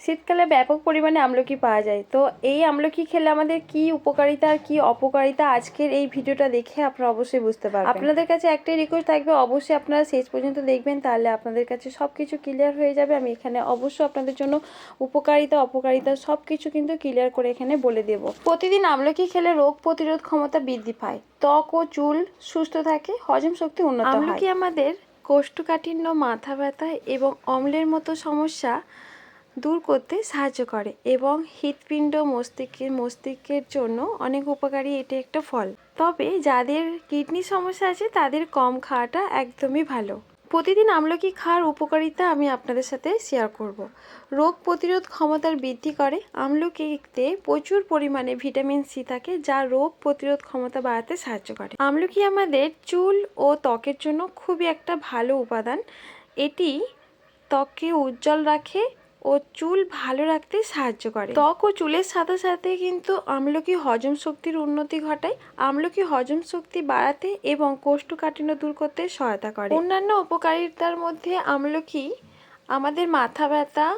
শীতকালে ব্যাপক পরিমাণে আমলকি পাওয়া যায়। তো এই আমলকি খেলে আমাদের কি উপকারিতা আর কি অপকারিতা আজকের এই ভিডিওটা দেখে আপনারা অবশ্যই বুঝতে পারবেন। আপনাদের কাছে একটাই রিকোয়েস্ট থাকবে, অবশ্যই আপনারা শেষ পর্যন্ত দেখবেন, তাহলে আপনাদের কাছে সব কিছু ক্লিয়ার হয়ে যাবে। আমি এখানে অবশ্যই আপনাদের জন্য উপকারিতা অপকারিতা সব কিছু কিন্তু ক্লিয়ার করে এখানে বলে দেব। প্রতিদিন আমলকি খেলে রোগ প্রতিরোধ ক্ষমতা বৃদ্ধি পায়, ত্বক ও চুল সুস্থ থাকে, হজম শক্তি উন্নত হয়। আমলকি আমাদের কোষ্ঠকাঠিন্য, মাথা ব্যথা এবং অম্লের মতো সমস্যা দূর করতে সাহায্য করে এবং হৃৎপিণ্ড মস্তিষ্কের জন্য অনেক উপকারী এটি একটা ফল। তবে যাদের কিডনির সমস্যা আছে তাদের কম খাওয়াটা একদমই ভালো। প্রতিদিন আমলকি খাওয়ার উপকারিতা আমি আপনাদের সাথে শেয়ার করব। রোগ প্রতিরোধ ক্ষমতার বৃদ্ধি করে। আমলকিতে প্রচুর পরিমাণে ভিটামিন সি থাকে, যা রোগ প্রতিরোধ ক্ষমতা বাড়াতে সাহায্য করে। আমলকি আমাদের চুল ও ত্বকের জন্য খুবই একটা ভালো উপাদান। এটি ত্বককে উজ্জ্বল রাখে ও চুল ভালো রাখতে সাহায্য করে। ত্বক ও চুলের সাথে সাথে কিন্তু আমলকি হজম শক্তির উন্নতি ঘটায়। আমলকি হজম শক্তি বাড়াতে এবং কোষ্ঠকাঠিন্য দূর করতে সহায়তা করে। অন্যান্য উপকারিতার মধ্যে আমলকি আমাদের মাথা ব্যথা,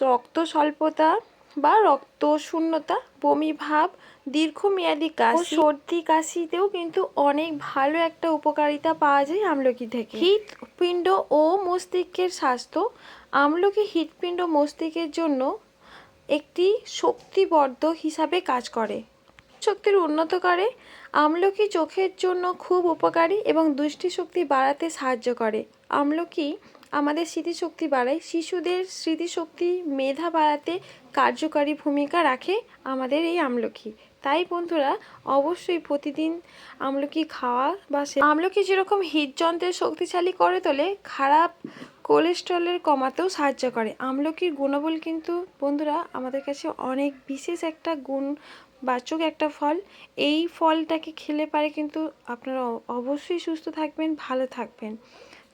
রক্ত স্বল্পতা বা রক্ত শূন্যতা, বমি ভাব, দীর্ঘমেয়াদী কাশি, সর্দি কাশিতেও কিন্তু অনেক ভালো একটা উপকারিতা পাওয়া যায় আমলকি থেকে। হৃৎপিণ্ড ও মস্তিষ্কের স্বাস্থ্য। আমলকি হৃৎপিণ্ড মস্তিষ্কের জন্য একটি শক্তিবর্ধক হিসাবে কাজ করে, শক্তির উন্নত করে। আমলকি চোখের জন্য খুব উপকারী এবং দৃষ্টিশক্তি বাড়াতে সাহায্য করে। আমলকি আমাদের স্মৃতিশক্তি বাড়ায়। শিশুদের স্মৃতিশক্তি, মেধা বাড়াতে কার্যকারী ভূমিকা রাখে আমাদের এই আমলকি। তাই বন্ধুরা, অবশ্যই প্রতিদিন আমলকি খাওয়া বা আমলকি যেরকম হৃদযন্ত্রের শক্তিশালী করে তোলে, খারাপ কোলেস্টেরলের কমাতেও সাহায্য করে। আমলকির গুণাবলী কিন্তু বন্ধুরা আমাদের কাছে অনেক বিশেষ একটা গুণবাচক একটা ফল। এই ফলটাকে খেলে পারে কিন্তু আপনারা অবশ্যই সুস্থ থাকবেন, ভালো থাকবেন।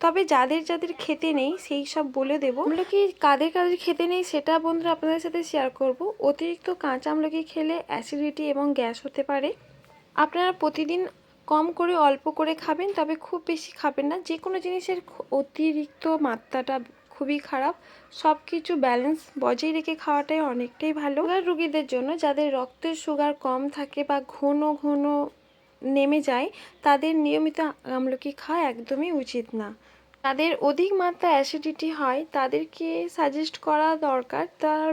তবে যাদের যাদের খেতে নেই সেই সব বলে দেবো। আমলকি কাদের কাদের খেতে নেই সেটা বন্ধুরা আপনাদের সাথে শেয়ার করব। অতিরিক্ত কাঁচা আমলকি খেলে অ্যাসিডিটি এবং গ্যাস হতে পারে। আপনারা প্রতিদিন কম করে অল্প করে খাবেন, তবে খুব বেশি খাবেন না। যে কোনো জিনিসের অতিরিক্ত মাত্রাটা খুবই খারাপ। সব কিছু ব্যালেন্স বজায় রেখে খাওয়াটাই অনেকটাই ভালো। সুগার রোগীদের জন্য, যাদের রক্তের সুগার কম থাকে বা ঘন ঘন নেমে যায়, তাদের নিয়মিত আমলকি খাওয়া একদমই উচিত না। যাদের অধিক মাত্রা অ্যাসিডিটি হয় তাদেরকে সাজেস্ট করা দরকার তার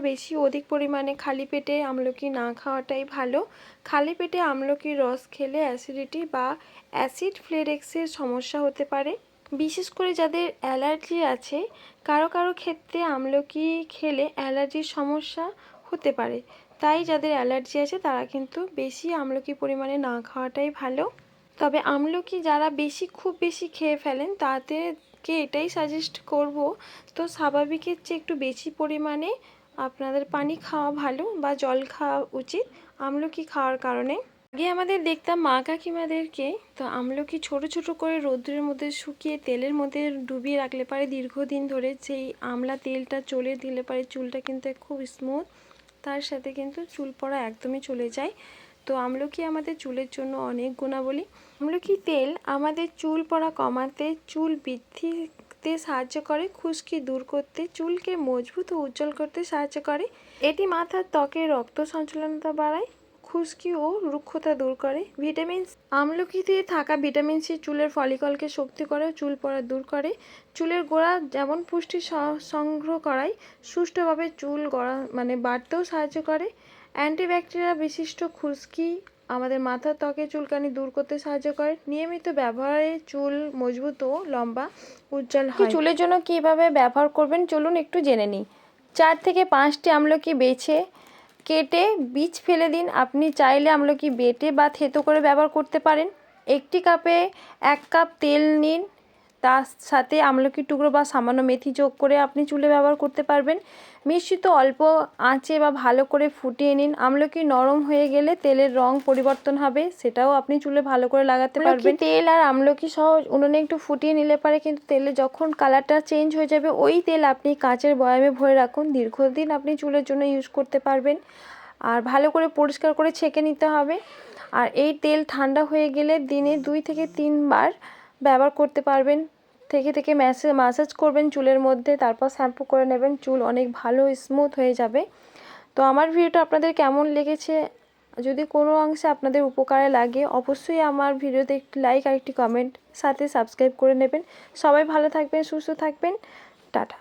অধিক পরিমাণে খালি পেটে আমলকি না খাওয়াটাই ভালো। খালি পেটে আমলকির রস খেলে অ্যাসিডিটি বা অ্যাসিড রিফ্লাক্সের সমস্যা হতে পারে। বিশেষ করে যাদের অ্যালার্জি আছে, কারো কারো ক্ষেত্রে আমলকি খেলে অ্যালার্জির সমস্যা হতে পারে। তাই যাদের অ্যালার্জি আছে তারা কিন্তু বেশি আমলকি পরিমাণে না খাওয়াটাই ভালো। তবে আমলকি যারা খুব বেশি খেয়ে ফেলেন তাদেরকে এটাই সাজেস্ট করব, তো স্বাভাবিকের চেয়ে একটু বেশি পরিমাণে আপনাদের পানি খাওয়া ভালো বা জল খাওয়া উচিত আমলকি খাওয়ার কারণে। আগে আমাদের দেখতাম মা কাকিমাদেরকে, তো আমলকি ছোট ছোট করে রোদ্রের মধ্যে শুকিয়ে তেলের মধ্যে ডুবিয়ে রাখলে পারে দীর্ঘদিন ধরে সেই আমলা তেলটা চলে দিলে পারে চুলটা কিন্তু খুব স্মুথ, তার সাথে কিন্তু চুল পড়া একদমই চলে যায়। তো আমলকি আমাদের চুলের জন্য অনেক গুণাবলী। আমলকি তেল আমাদের চুল পড়া কমাতে, চুল বৃদ্ধিতে সাহায্য করে, খুশকি দূর করতে, চুলকে মজবুত ও উজ্জ্বল করতে সাহায্য করে। এটি মাথার ত্বকের রক্ত সঞ্চালনতা বাড়ায়, খুশকি ও রুক্ষতা দূর করে। আমলকিতে থাকা ভিটামিন সি চুলের ফলিকলকে শক্তি করে, চুল পড়া দূর করে। চুলের গোড়া যেমন পুষ্টি সংগ্রহ করায়, সুষ্ঠুভাবে চুল বাড়তেও সাহায্য করে। অ্যান্টিব্যাকটেরিয়া বিশিষ্ট খুশকি আমাদের মাথার ত্বকে চুলকানি দূর করতে সাহায্য করে। নিয়মিত ব্যবহারে চুল মজবুত ও লম্বা উজ্জ্বল হয়। চুলের জন্য কীভাবে ব্যবহার করবেন চলুন একটু জেনে নিই। 4 থেকে 5টি আমলকি বেছে কেটে বীজ ফেলে দিন। আপনি চাইলে আমলকি বেটে বা থেতো করে ব্যবহার করতে পারেন। একটি কাপে 1 কাপ তেল নিন, তার সাথে আমলকির টুকরো বা সামান্য মেথি যোগ করে আপনি চুলে ব্যবহার করতে পারবেন। মিশ্রিত অল্প আঁচে বা ভালো করে ফুটিয়ে নিন। আমলকি নরম হয়ে গেলে তেলের রং পরিবর্তন হবে, সেটাও আপনি চুলে ভালো করে লাগাতে পারবেন। তেল আর আমলকি সহ উনুনে একটু ফুটিয়ে নিলে পারে কিন্তু তেলে যখন কালারটা চেঞ্জ হয়ে যাবে, ওই তেল আপনি কাঁচের বয়ামে ভরে রাখুন, দীর্ঘদিন আপনি চুলের জন্য ইউজ করতে পারবেন। আর ভালো করে পরিষ্কার করে ছেঁকে নিতে হবে। আর এই তেল ঠান্ডা হয়ে গেলে দিনে 2 থেকে 3 বার ব্যবহার করতে পারবেন। থেকে থেকে ম্যাসাজ করবেন চুলের মধ্যে, তারপর শ্যাম্পু করে নেবেন, চুল অনেক ভালো স্মুথ হয়ে যাবে। তো আমার ভিডিওটা আপনাদের কেমন লেগেছে, যদি কোনো অংশে আপনাদের উপকারে লাগে অবশ্যই আমার ভিডিওতে একটি লাইক আর একটি কমেন্ট সাথে সাবস্ক্রাইব করে নেবেন। সবাই ভালো থাকবেন, সুস্থ থাকবেন, টাটা।